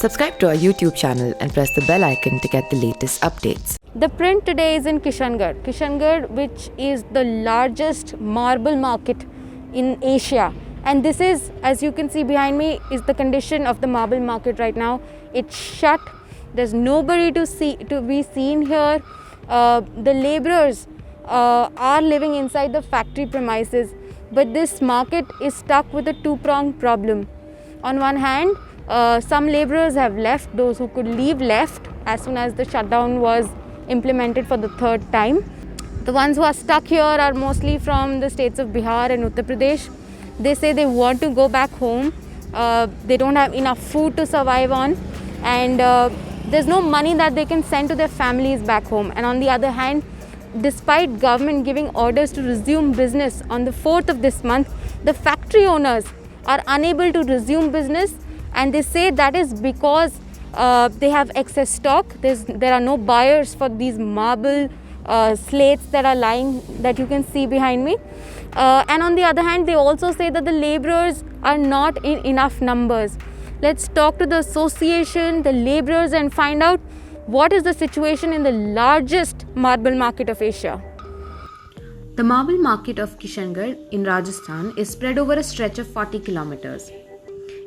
Subscribe to our YouTube channel and press the bell icon to get the latest updates. The print today is in Kishangarh. Kishangarh, which is the largest marble market in Asia. And this is, as you can see behind me, is the condition of the marble market right now. It's shut. There's nobody to be seen here. The laborers are living inside the factory premises. But this market is stuck with a two-pronged problem. On one hand, some laborers have left. Those who could leave left as soon as the shutdown was implemented for the third time. The ones who are stuck here are mostly from the states of Bihar and Uttar Pradesh. They say they want to go back home. They don't have enough food to survive on, and there's no money that they can send to their families back home. And on the other hand, despite government giving orders to resume business on the 4th of this month, the factory owners are unable to resume business, and they say that is because they have excess stock. There are no buyers for these marble slates that are lying, that you can see behind me. And on the other hand, they also say that the laborers are not in enough numbers. Let's talk to the association, the laborers, and find out what is the situation in the largest marble market of Asia. The marble market of Kishangarh in Rajasthan is spread over a stretch of 40 kilometers.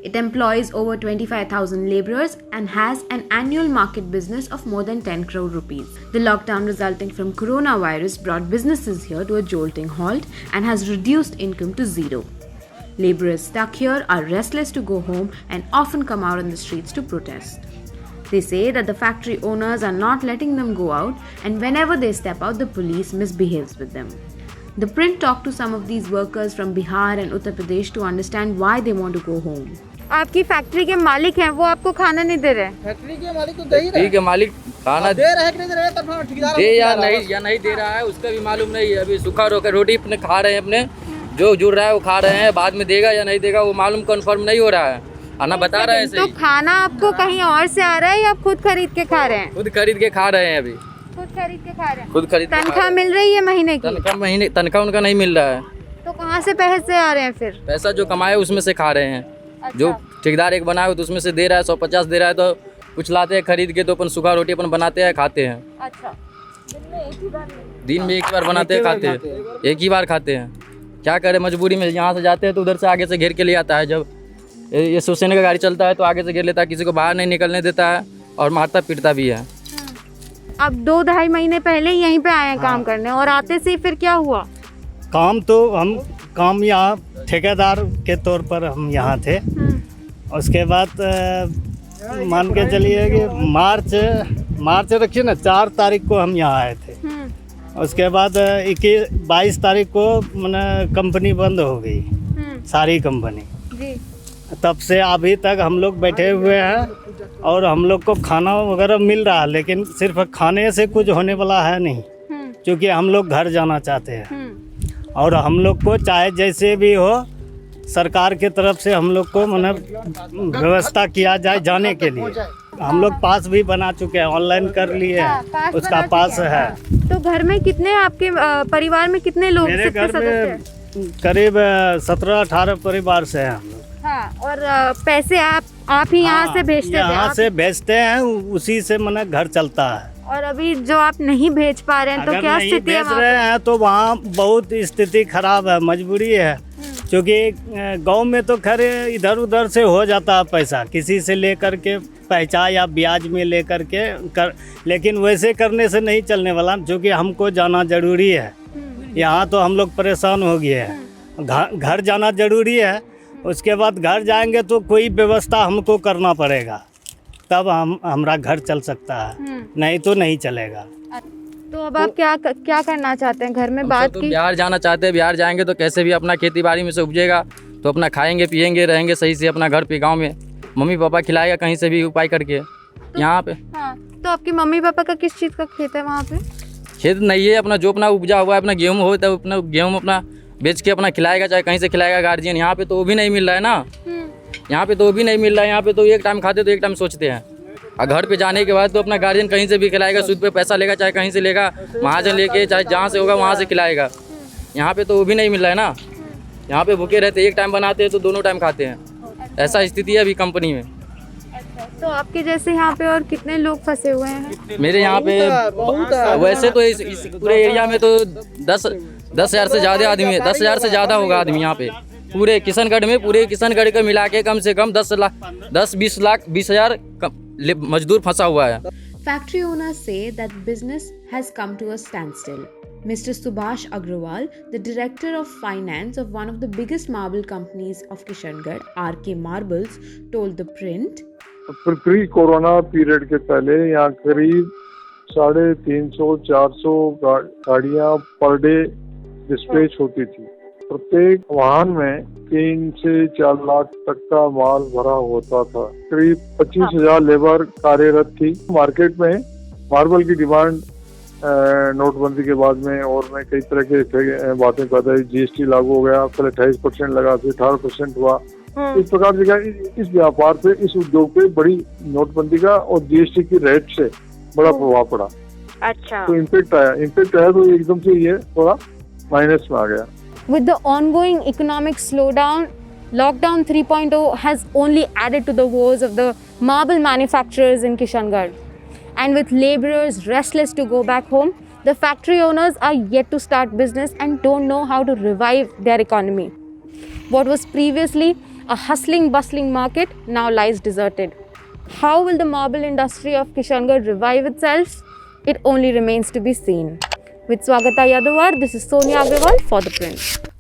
It employs over 25,000 laborers and has an annual market business of more than 10 crore rupees. The lockdown resulting from coronavirus brought businesses here to a jolting halt and has reduced income to zero. Laborers stuck here are restless to go home and often come out on the streets to protest. They say that the factory owners are not letting them go out, and whenever they step out, the police misbehaves with them. The print talked to some of these workers from Bihar and Uttar Pradesh to understand why they want to go home. आपकी factory के मालिक हैं, वो आपको खाना नहीं दे रहे? Factory के मालिक तो दे ही रहे हैं। ठीक है, मालिक खाना दे रहा है कि नहीं दे रहा है, तब ठेकेदार दे या नहीं दे रहा है, उसका भी मालूम नहीं है। अभी सूखा रोटी अपने खा रहे हैं, अपने जो जुड़ रहा है वो खा रहे हैं, बाद में देगा या नहीं देगा वो मालूम कंफर्म नहीं हो रहा है। आना बता रहा है। तो खाना आपको कहीं और से आ रहा है या आप खुद खरीद के खा रहे हैं? खुद खरीद के खा रहे हैं अभी। खुद खरीद के खा रहे हैं? खुद खरीद। तनख्वाह मिल रही है महीने की? तनख्वाह उनका नहीं मिल रहा है। तो कहाँ से पैसे आ रहे हैं फिर? पैसा जो कमाए उसमें से खा रहे हैं। अच्छा। जो ठेकेदार एक बनाए तो उसमें से दे रहा है, 150 दे रहा है, तो कुछ लाते हैं खरीद के, तो अपन सूखा रोटी अपन बनाते हैं, खाते हैं। अच्छा। दिन में एक बार बनाते हैं, खाते हैं, एक ही बार खाते हैं। क्या करें, मजबूरी में यहाँ से जाते हैं तो उधर से आगे से घेर के ले आता है। जब ये शिवसेना का गाड़ी चलता है तो आगे से घेर लेता है, किसी को बाहर नहीं निकलने देता है और मारता पीटता भी है। अब 2-2.5 महीने पहले यहीं पे आए हैं काम करने, और आते से फिर क्या हुआ? काम यहाँ ठेकेदार के तौर पर हम यहाँ थे। उसके बाद मान के चलिए कि मार्च रखिए ना, 4 तारीख को हम यहाँ आए थे। उसके बाद 22 तारीख को मैंने कंपनी बंद हो गई, सारी कंपनी। तब से अभी तक हम लोग बैठे हुए हैं और हम लोग को खाना वगैरह मिल रहा है, लेकिन सिर्फ खाने से कुछ होने वाला है नहीं, क्योंकि हम लोग घर जाना चाहते हैं। और हम लोग को चाहे जैसे भी हो, सरकार की तरफ से हम लोग को मतलब व्यवस्था किया जाए जाने के लिए। हम लोग पास भी बना चुके हैं, ऑनलाइन कर लिए हैं, उसका पास है। तो घर में कितने, आपके परिवार में कितने लोग? मेरे घर में करीब 17-18 परिवार से हैं हम लोग। हाँ, और पैसे आप ही यहाँ से भेजते हैं? यहाँ से भेजते हैं, उसी से मैंने घर चलता है। और अभी जो आप नहीं भेज पा रहे हैं तो क्या स्थिति है? भेज रहे हैं तो वहाँ बहुत स्थिति खराब है, मजबूरी है, क्योंकि गांव में तो खैर इधर उधर से हो जाता है पैसा, किसी से लेकर के पैसा या ब्याज में लेकर के लेकिन वैसे करने से नहीं चलने वाला, क्योंकि हमको जाना जरूरी है। यहाँ तो हम लोग परेशान हो गए हैं, घर जाना जरूरी है। उसके बाद घर जाएंगे तो कोई व्यवस्था हमको करना पड़ेगा, तब हमारा घर चल सकता है, नहीं तो नहीं चलेगा। तो अब आप क्या करना चाहते हैं? घर में बात की? बिहार जाना चाहते हैं। बिहार जाएंगे तो कैसे भी अपना खेती बाड़ी में से उपजेगा तो अपना खाएंगे पिएंगे, रहेंगे सही से अपना घर पे, गांव में मम्मी पापा खिलाएगा कहीं से भी उपाय करके। तो यहाँ पे हाँ, तो आपके मम्मी पापा का किस चीज़ का खेत है वहाँ पे? खेत नहीं है, अपना जो अपना उपजा हुआ है, अपना गेहूँ हो तो अपना गेहूँ अपना बेच के अपना खिलाएगा, चाहे कहीं से खिलाएगा गार्जियन। यहाँ पे तो वो भी नहीं मिल रहा है ना, यहाँ पे तो वो भी नहीं मिल रहा है। यहाँ पे तो एक टाइम खाते तो एक टाइम सोचते हैं, और घर पे जाने के बाद तो अपना गार्जियन कहीं से भी खिलाएगा, सूद पे पैसा लेगा, चाहे कहीं से लेगा, महाजन लेके, चाहे जहाँ से होगा वहाँ से खिलाएगा। यहाँ पे तो वो भी नहीं मिल रहा है ना, यहाँ पे भूखे रहते, एक टाइम बनाते हैं तो दोनों टाइम खाते हैं। ऐसा स्थिति है अभी कंपनी में। तो आपके जैसे यहाँ पे और कितने लोग फंसे हुए हैं? मेरे यहाँ पे वैसे तो इस पूरे एरिया में तो 10,000 से ज़्यादा आदमी है, 10,000 से ज़्यादा होगा आदमी यहाँ पे। पूरे किशनगढ़ को मिला के कम से कम 20,000 मजदूर फंसा हुआ है। Factory owners say that business has come to a standstill. Mr. Subhash Agrawal, the director of finance of one of the biggest marble companies of Kishangarh, RK Marbles, told The Print, pre corona period के पहले यहाँ करीब 350-400 गाड़ियाँ per day dispatch होती थी। प्रत्येक वाहन में 3 से 4 लाख तक का माल भरा होता था। करीब 25,000 लेबर कार्यरत थी। मार्केट में मार्बल की डिमांड नोटबंदी के बाद में और में कई तरह के बातें पैदा हुई। GST लागू हो गया, पहले 28% लगा, फिर 18% हुआ। इस प्रकार से इस व्यापार पे, इस उद्योग पे बड़ी नोटबंदी का और GST की रेट से बड़ा प्रभाव पड़ा। अच्छा। तो इम्पैक्ट आया तो एकदम से ये थोड़ा माइनस में आ गया। With the ongoing economic slowdown, Lockdown 3.0 has only added to the woes of the marble manufacturers in Kishangarh. And with laborers restless to go back home, the factory owners are yet to start business and don't know how to revive their economy. What was previously a hustling, bustling market now lies deserted. How will the marble industry of Kishangarh revive itself? It only remains to be seen. With Swagata Yadavar, this is Sonia Agrawal for The Print.